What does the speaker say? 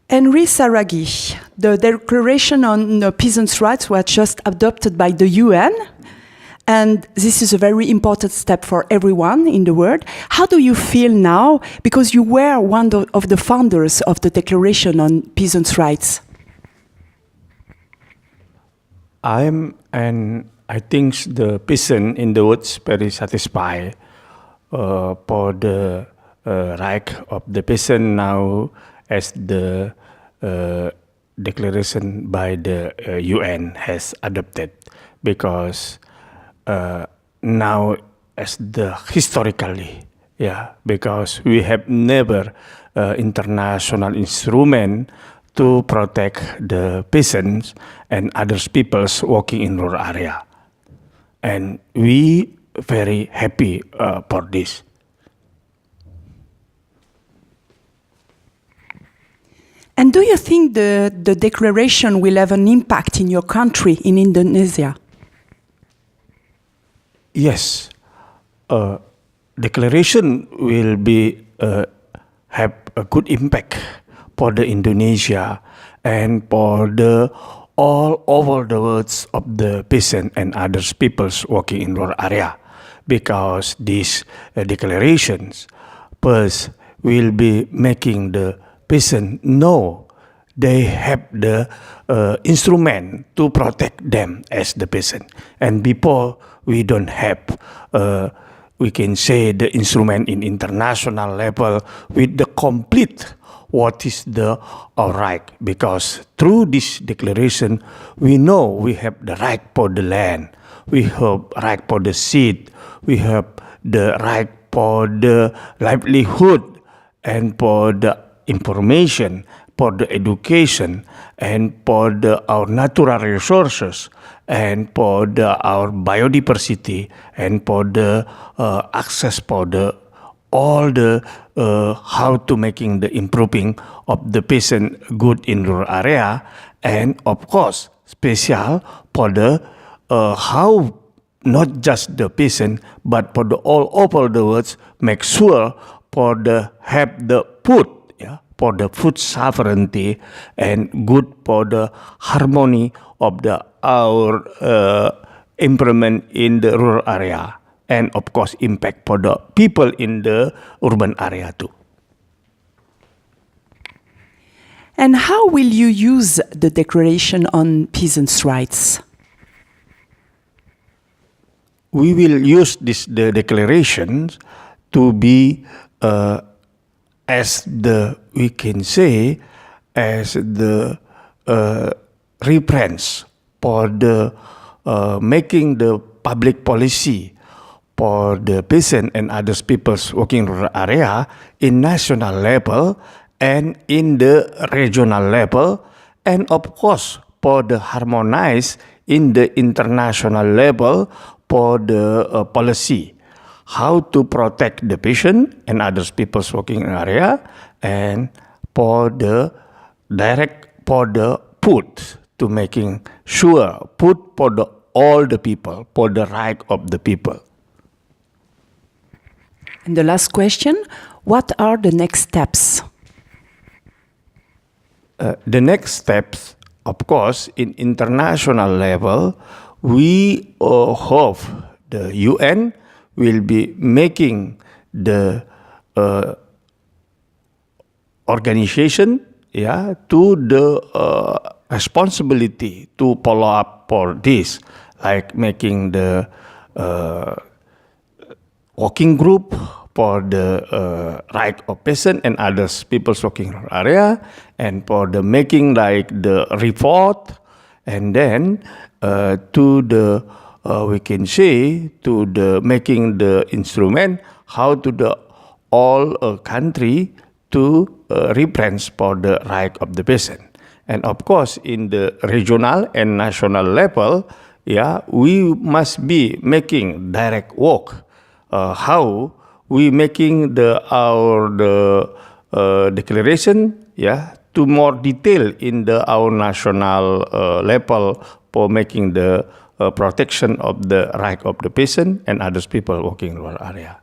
Henry Saragih, the Declaration on Peasants' Rights was just adopted by the UN, and this is a very important step for everyone in the world. How do you feel now, because you were one of the founders of the Declaration on Peasants' Rights? I think the peasant in the words very satisfied for the right of the peasant now as the declaration by the UN has adopted, because now as the historically, because we have never international instrument to protect the peasants and other peoples working in rural area, and we very happy for this. And do you think the declaration will have an impact in your country, in Indonesia? Yes, declaration will be have a good impact for the Indonesia and for the all over the world of the peasant and other peoples working in rural area, because these declarations first will be making the peasant know they have the instrument to protect them as the peasant. And before we don't have, we can say, the instrument in international level with the complete what is the our right. Because through this declaration, we know we have the right for the land, we have right for the seed, we have the right for the livelihood and for the information, for the education, and for our natural resources, and for our biodiversity, and for the access for the all the how to making the improving of the peasant good in rural area, and of course special for the how not just the peasant but for the all over the world make sure for the have the food, for the food sovereignty, and good for the harmony of our improvement in the rural area, and of course impact for the people in the urban area too. And how will you use the Declaration on Peasants' Rights? We will use the declarations to be as we can say, as the reference for the making the public policy for the peasant and other peoples working in rural area in national level and in the regional level, and of course for the harmonize in the international level for the policy. How to protect the patient and other people working in area, and for the direct for the food, to making sure food for all the people, for the right of the people. And the last question, what are the next steps? The next steps, of course, in international level, we hope the UN will be making the organization to the responsibility to follow up for this, like making the working group for the right of peasant and others people working in area, and for the making like the report, and then to the we can say to the making the instrument how to the all country to reference for the right of the peasant. And of course in the regional and national level, we must be making direct work. How we making our declaration to more detail in our national level for making the protection of the right of the peasant and other people working in rural area.